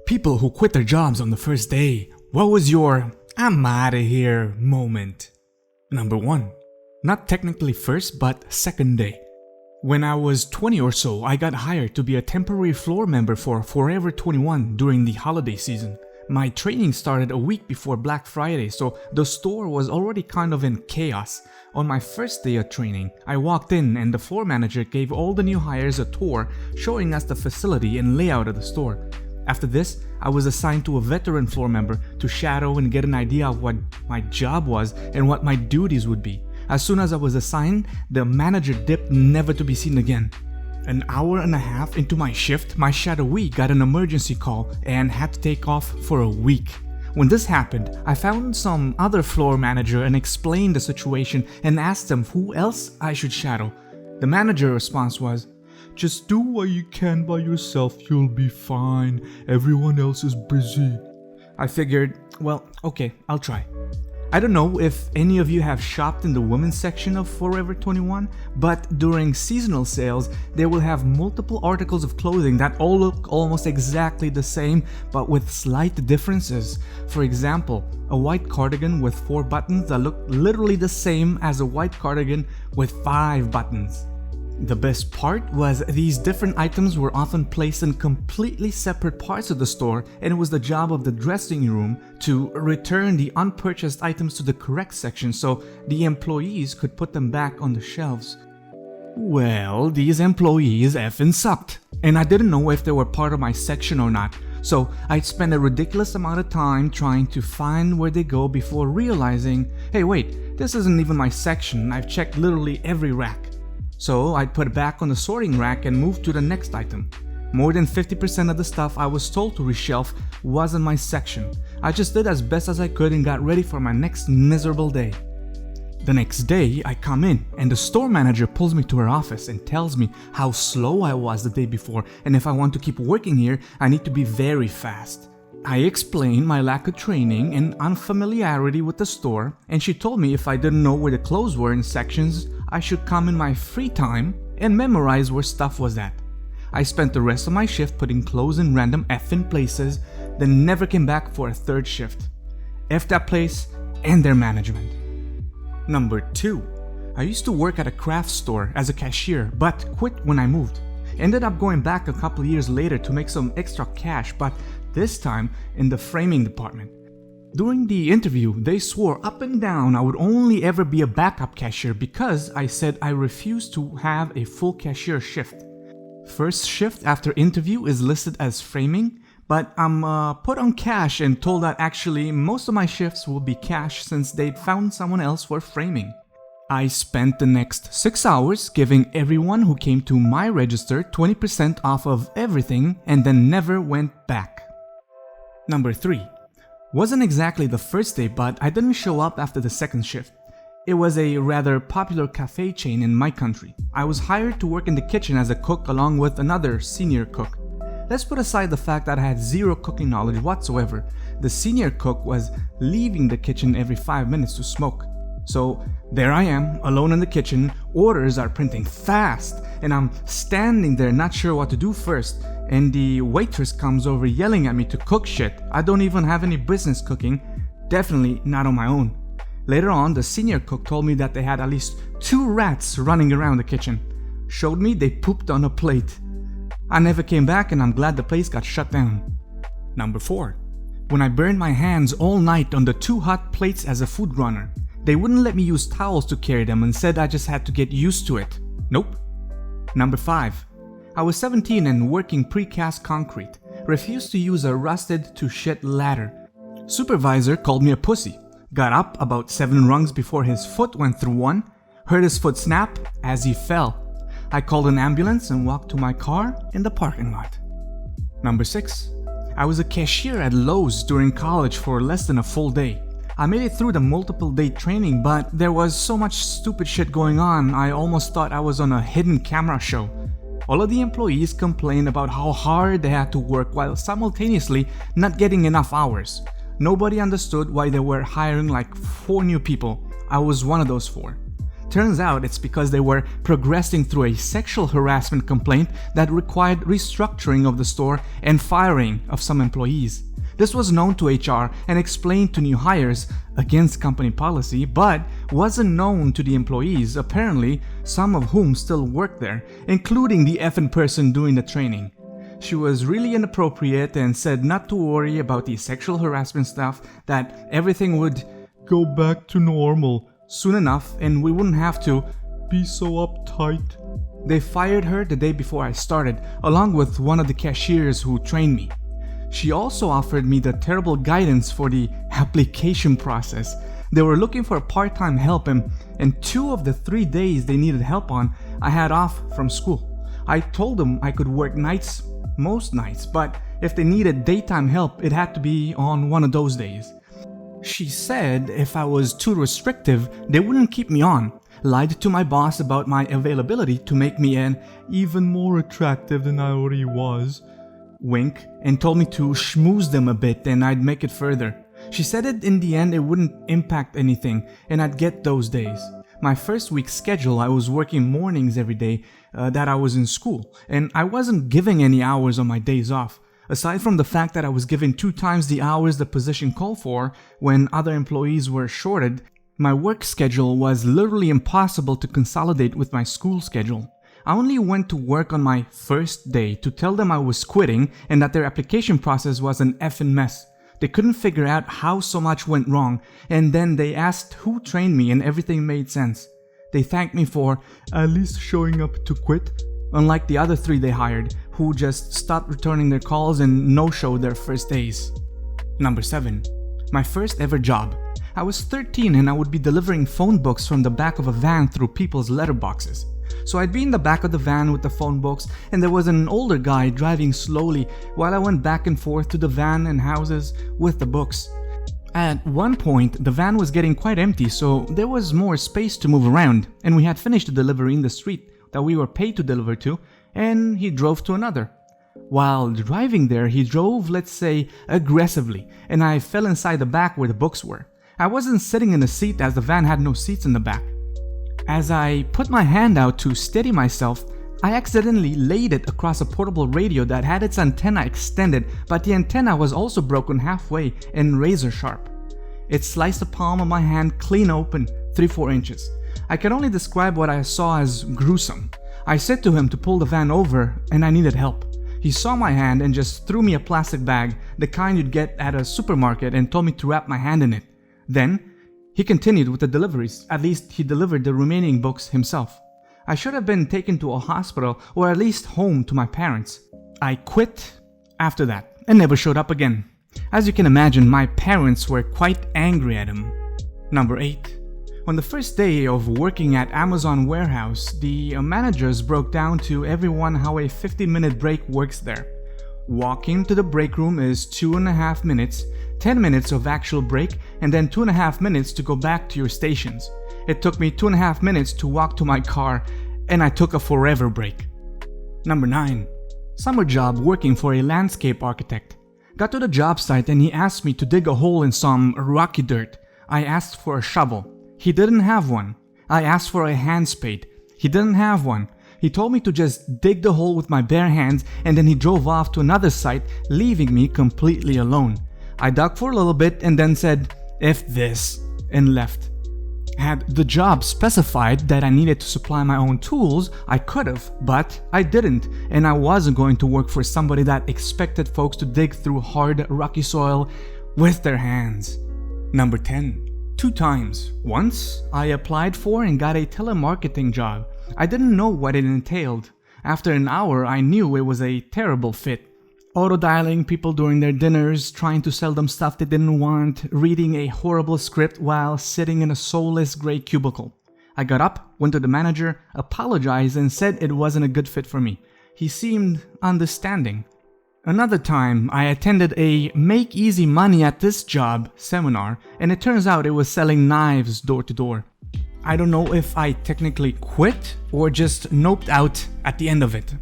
People who quit their jobs on the first day. What was your "I'm outta here" moment? Number 1. Not technically first, but second day. When I was 20 or so, I got hired to be a temporary floor member for Forever 21 during the holiday season. My training started a week before Black Friday, so the store was already kind of in chaos. On my first day of training, I walked in and the floor manager gave all the new hires a tour, showing us the facility and layout of the store. After this, I was assigned to a veteran floor member to shadow and get an idea of what my job was and what my duties would be. As soon as I was assigned, the manager dipped, never to be seen again. An hour and a half into my shift, my shadowee got an emergency call and had to take off for a week. When this happened, I found some other floor manager and explained the situation and asked them who else I should shadow. The manager's response was, "Just do what you can by yourself, you'll be fine. Everyone else is busy." I figured, well, okay, I'll try. I don't know if any of you have shopped in the women's section of Forever 21, but during seasonal sales, they will have multiple articles of clothing that all look almost exactly the same, but with slight differences. For example, a white cardigan with 4 buttons that look literally the same as a white cardigan with 5 buttons. The best part was these different items were often placed in completely separate parts of the store, and it was the job of the dressing room to return the unpurchased items to the correct section so the employees could put them back on the shelves. Well, these employees effing sucked, and I didn't know if they were part of my section or not, so I'd spend a ridiculous amount of time trying to find where they go before realizing, hey wait, this isn't even my section, I've checked literally every rack. So I'd put it back on the sorting rack and move to the next item. More than 50% of the stuff I was told to reshelf wasn't my section. I just did as best as I could and got ready for my next miserable day. The next day, I come in and the store manager pulls me to her office and tells me how slow I was the day before, and if I want to keep working here, I need to be very fast. I explained my lack of training and unfamiliarity with the store, and she told me if I didn't know where the clothes were in sections, I should come in my free time and memorize where stuff was at. I spent the rest of my shift putting clothes in random effing places, then never came back for a third shift. F that place and their management. Number 2. I used to work at a craft store as a cashier, but quit when I moved. Ended up going back a couple years later to make some extra cash, but this time in the framing department. During the interview, they swore up and down I would only ever be a backup cashier because I said I refused to have a full cashier shift. First shift after interview is listed as framing, but I'm put on cash and told that actually most of my shifts will be cash since they'd found someone else for framing. I spent the next 6 hours giving everyone who came to my register 20% off of everything and then never went back. Number 3. Wasn't exactly the first day, but I didn't show up after the second shift. It was a rather popular cafe chain in my country. I was hired to work in the kitchen as a cook along with another senior cook. Let's put aside the fact that I had zero cooking knowledge whatsoever. The senior cook was leaving the kitchen every 5 minutes to smoke. So there I am, alone in the kitchen, orders are printing fast, and I'm standing there not sure what to do first, and the waitress comes over yelling at me to cook shit I don't even have any business cooking, definitely not on my own. Later on, the senior cook told me that they had at least 2 rats running around the kitchen. Showed me they pooped on a plate. I never came back and I'm glad the place got shut down. Number 4. When I burned my hands all night on the 2 hot plates as a food runner. They wouldn't let me use towels to carry them and said I just had to get used to it. Nope. Number 5. I was 17 and working precast concrete. Refused to use a rusted to shit ladder. Supervisor called me a pussy. Got up about 7 rungs before his foot went through one. Heard his foot snap as he fell. I called an ambulance and walked to my car in the parking lot. Number 6. I was a cashier at Lowe's during college for less than a full day. I made it through the multiple day training, but there was so much stupid shit going on, I almost thought I was on a hidden camera show. All of the employees complained about how hard they had to work while simultaneously not getting enough hours. Nobody understood why they were hiring like 4 new people. I was one of those 4. Turns out it's because they were progressing through a sexual harassment complaint that required restructuring of the store and firing of some employees. This was known to HR and explained to new hires against company policy, but wasn't known to the employees, apparently some of whom still work there, including the effing person doing the training. She was really inappropriate and said not to worry about the sexual harassment stuff, that everything would go back to normal soon enough and we wouldn't have to be so uptight. They fired her the day before I started, along with one of the cashiers who trained me. She also offered me the terrible guidance for the application process. They were looking for part-time help and 2 of the 3 days they needed help on, I had off from school. I told them I could work nights, most nights, but if they needed daytime help, it had to be on one of those days. She said if I was too restrictive, they wouldn't keep me on. Lied to my boss about my availability to make me an even more attractive than I already was. Wink, and told me to schmooze them a bit and I'd make it further. She said it in the end it wouldn't impact anything and I'd get those days. My first week's schedule, I was working mornings every day that I was in school, and I wasn't giving any hours on my days off. Aside from the fact that I was given 2 times the hours the position called for when other employees were shorted, my work schedule was literally impossible to consolidate with my school schedule. I only went to work on my first day to tell them I was quitting and that their application process was an effing mess. They couldn't figure out how so much went wrong, and then they asked who trained me and everything made sense. They thanked me for at least showing up to quit, unlike the other 3 they hired, who just stopped returning their calls and no-showed their first days. Number 7. My first ever job. I was 13 and I would be delivering phone books from the back of a van through people's letterboxes. So I'd be in the back of the van with the phone books, and there was an older guy driving slowly while I went back and forth to the van and houses with the books. At one point, the van was getting quite empty, so there was more space to move around, and we had finished the delivery in the street that we were paid to deliver to, and he drove to another. While driving there, he drove, let's say, aggressively, and I fell inside the back where the books were. I wasn't sitting in the seat as the van had no seats in the back. As I put my hand out to steady myself, I accidentally laid it across a portable radio that had its antenna extended, but the antenna was also broken halfway and razor sharp. It sliced the palm of my hand clean open, 3-4 inches. I can only describe what I saw as gruesome. I said to him to pull the van over and I needed help. He saw my hand and just threw me a plastic bag, the kind you'd get at a supermarket, and told me to wrap my hand in it. Then, he continued with the deliveries. At least he delivered the remaining books himself. I should have been taken to a hospital or at least home to my parents. I quit after that and never showed up again. As you can imagine, my parents were quite angry at him. Number 8. On the first day of working at Amazon warehouse, the managers broke down to everyone how a 50-minute break works there. Walking to the break room is 2.5 minutes, 10 minutes of actual break, and then 2.5 minutes to go back to your stations. It took me 2.5 minutes to walk to my car, and I took a forever break. Number 9. Summer job working for a landscape architect. Got to the job site and he asked me to dig a hole in some rocky dirt. I asked for a shovel. He didn't have one. I asked for a hand spade. He didn't have one. He told me to just dig the hole with my bare hands, and then he drove off to another site, leaving me completely alone. I dug for a little bit and then said, "F this," and left. Had the job specified that I needed to supply my own tools, I could have, but I didn't, and I wasn't going to work for somebody that expected folks to dig through hard, rocky soil with their hands. Number 10. 2 times. Once, I applied for and got a telemarketing job. I didn't know what it entailed. After an hour, I knew it was a terrible fit. Auto-dialing people during their dinners, trying to sell them stuff they didn't want, reading a horrible script while sitting in a soulless gray cubicle. I got up, went to the manager, apologized, and said it wasn't a good fit for me. He seemed understanding. Another time, I attended a Make Easy Money at This Job seminar, and it turns out it was selling knives door to door. I don't know if I technically quit or just noped out at the end of it.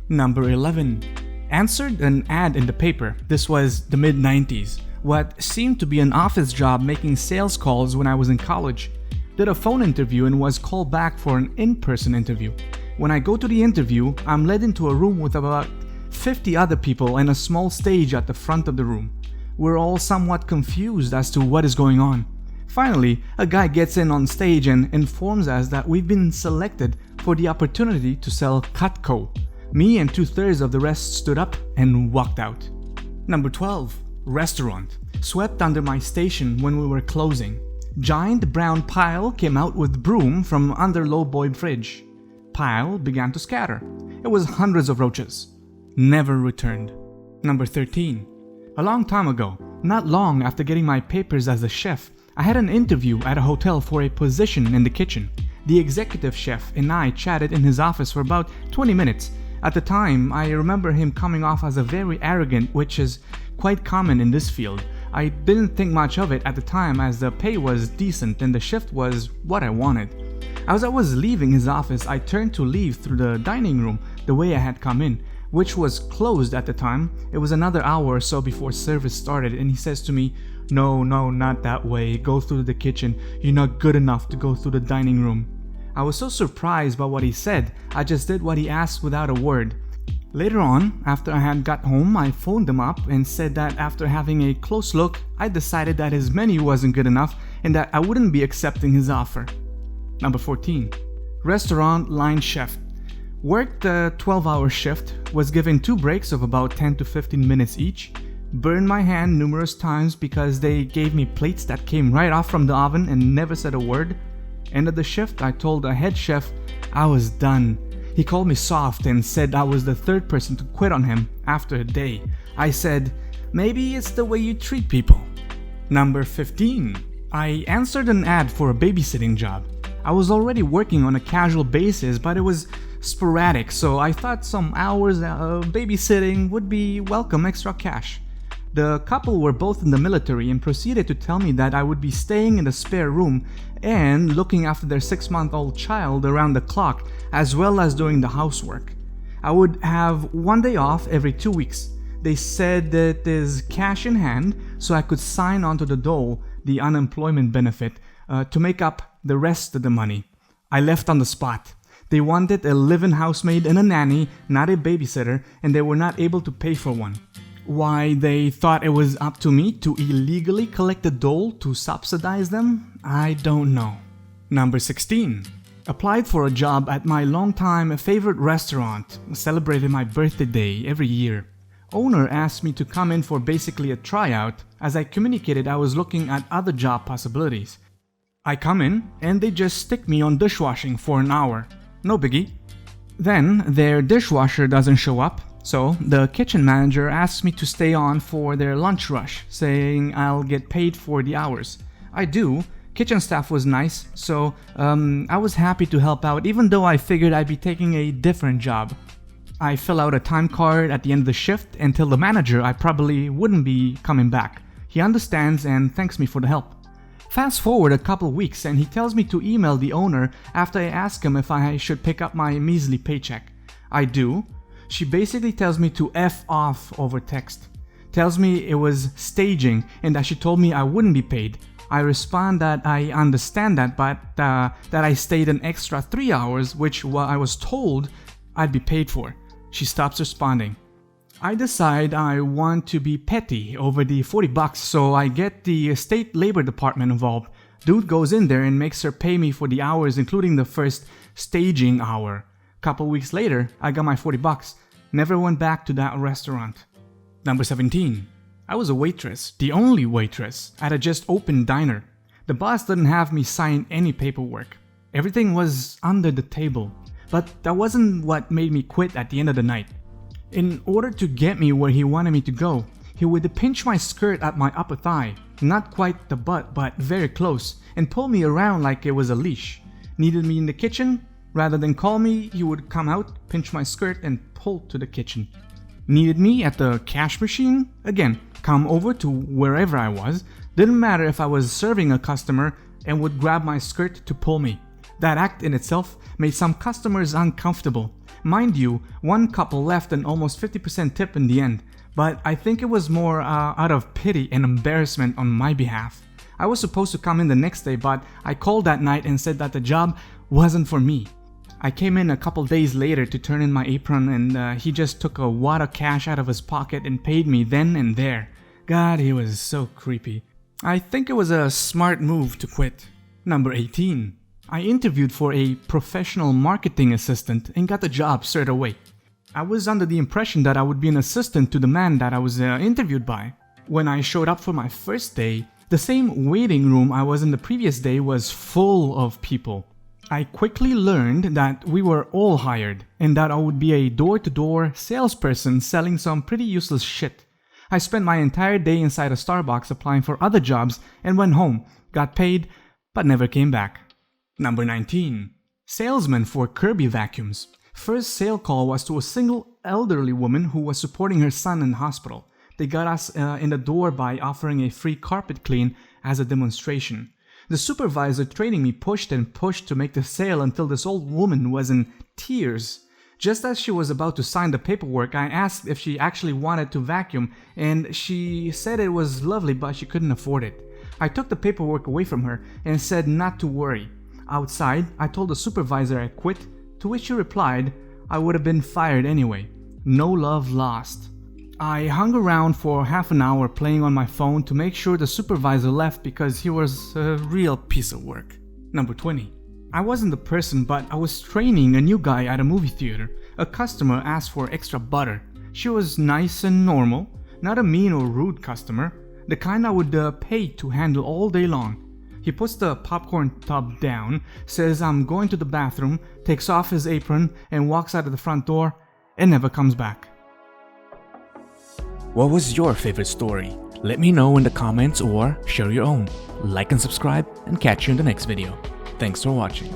Number 11. Answered an ad in the paper. This was the mid-90s. What seemed to be an office job making sales calls when I was in college. did a phone interview and was called back for an in-person interview. When I go to the interview, I'm led into a room with about 50 other people and a small stage at the front of the room. We're all somewhat confused as to what is going on. Finally, a guy gets in on stage and informs us that we've been selected for the opportunity to sell Cutco. Me and 2/3 of the rest stood up and walked out. Number 12. Restaurant. Swept under my station when we were closing. Giant brown pile came out with broom from under lowboy fridge. Pile began to scatter. It was hundreds of roaches. Never returned. Number 13. A long time ago, not long after getting my papers as a chef, I had an interview at a hotel for a position in the kitchen. The executive chef and I chatted in his office for about 20 minutes. At the time, I remember him coming off as a very arrogant, which is quite common in this field. I didn't think much of it at the time as the pay was decent and the shift was what I wanted. As I was leaving his office, I turned to leave through the dining room the way I had come in, which was closed at the time. It was another hour or so before service started, and he says to me, No, not that way. Go through the kitchen. You're not good enough to go through the dining room. I was so surprised by what he said, I just did what he asked without a word. Later on, after I had got home, I phoned him up and said that after having a close look, I decided that his menu wasn't good enough and that I wouldn't be accepting his offer. Number 14. Restaurant line chef. Worked a 12-hour shift, was given 2 breaks of about 10 to 15 minutes each. Burned my hand numerous times because they gave me plates that came right off from the oven and never said a word. End of the shift, I told the head chef I was done. He called me soft and said I was the 3rd person to quit on him after a day. I said, maybe it's the way you treat people. Number 15. I answered an ad for a babysitting job. I was already working on a casual basis, but it was sporadic, so I thought some hours of babysitting would be welcome extra cash. The couple were both in the military and proceeded to tell me that I would be staying in the spare room and looking after their 6-month-old child around the clock, as well as doing the housework. I would have 1 day off every 2 weeks. They said that there's cash in hand, so I could sign onto the dole, the unemployment benefit, to make up the rest of the money. I left on the spot. They wanted a live-in housemaid and a nanny, not a babysitter, and they were not able to pay for one. Why they thought it was up to me to illegally collect the dole to subsidize them, I don't know. Number 16. Applied for a job at my longtime favorite restaurant, celebrated my birthday every year. Owner asked me to come in for basically a tryout, as I communicated I was looking at other job possibilities. I come in and they just stick me on dishwashing for an hour. No biggie. Then their dishwasher doesn't show up. So, the kitchen manager asked me to stay on for their lunch rush, saying I'll get paid for the hours. I do. Kitchen staff was nice, so I was happy to help out even though I figured I'd be taking a different job. I fill out a time card at the end of the shift and tell the manager I probably wouldn't be coming back. He understands and thanks me for the help. Fast forward a couple weeks and he tells me to email the owner after I ask him if I should pick up my measly paycheck. I do. She basically tells me to F off over text. Tells me it was staging and that she told me I wouldn't be paid. I respond that I understand that, but that I stayed an extra 3 hours, which I was told I'd be paid for. She stops responding. I decide I want to be petty over the $40, so I get the state labor department involved. Dude goes in there and makes her pay me for the hours, including the first staging hour. Couple weeks later, I got my $40. Never went back to that restaurant. Number 17. I was a waitress, the only waitress, at a just opened diner. The boss didn't have me sign any paperwork. Everything was under the table. But that wasn't what made me quit at the end of the night. In order to get me where he wanted me to go, he would pinch my skirt at my upper thigh, not quite the butt but very close, and pull me around like it was a leash. Needed me in the kitchen? Rather than call me, he would come out, pinch my skirt, and pull to the kitchen. Needed me at the cash machine? Again, come over to wherever I was. Didn't matter if I was serving a customer, and would grab my skirt to pull me. That act in itself made some customers uncomfortable. Mind you, one couple left an almost 50% tip in the end, but I think it was more out of pity and embarrassment on my behalf. I was supposed to come in the next day, but I called that night and said that the job wasn't for me. I came in a couple days later to turn in my apron, and he just took a wad of cash out of his pocket and paid me then and there. God, he was so creepy. I think it was a smart move to quit. Number 18. I interviewed for a professional marketing assistant and got the job straight away. I was under the impression that I would be an assistant to the man that I was interviewed by. When I showed up for my first day, the same waiting room I was in the previous day was full of people. I quickly learned that we were all hired and that I would be a door-to-door salesperson selling some pretty useless shit. I spent my entire day inside a Starbucks applying for other jobs and went home, got paid, but never came back. Number 19. Salesman for Kirby vacuums. First sale call was to a single elderly woman who was supporting her son in hospital. They got us in the door by offering a free carpet clean as a demonstration. The supervisor training me pushed and pushed to make the sale until this old woman was in tears. Just as she was about to sign the paperwork, I asked if she actually wanted to vacuum, and she said it was lovely but she couldn't afford it. I took the paperwork away from her and said not to worry. Outside, I told the supervisor I quit, to which she replied, I would have been fired anyway. No love lost. I hung around for half an hour playing on my phone to make sure the supervisor left because he was a real piece of work. Number 20. I wasn't the person, but I was training a new guy at a movie theater. A customer asked for extra butter. She was nice and normal, not a mean or rude customer, the kind I would pay to handle all day long. He puts the popcorn tub down, says I'm going to the bathroom, takes off his apron, and walks out of the front door and never comes back. What was your favorite story? Let me know in the comments or share your own. Like and subscribe, and catch you in the next video. Thanks for watching.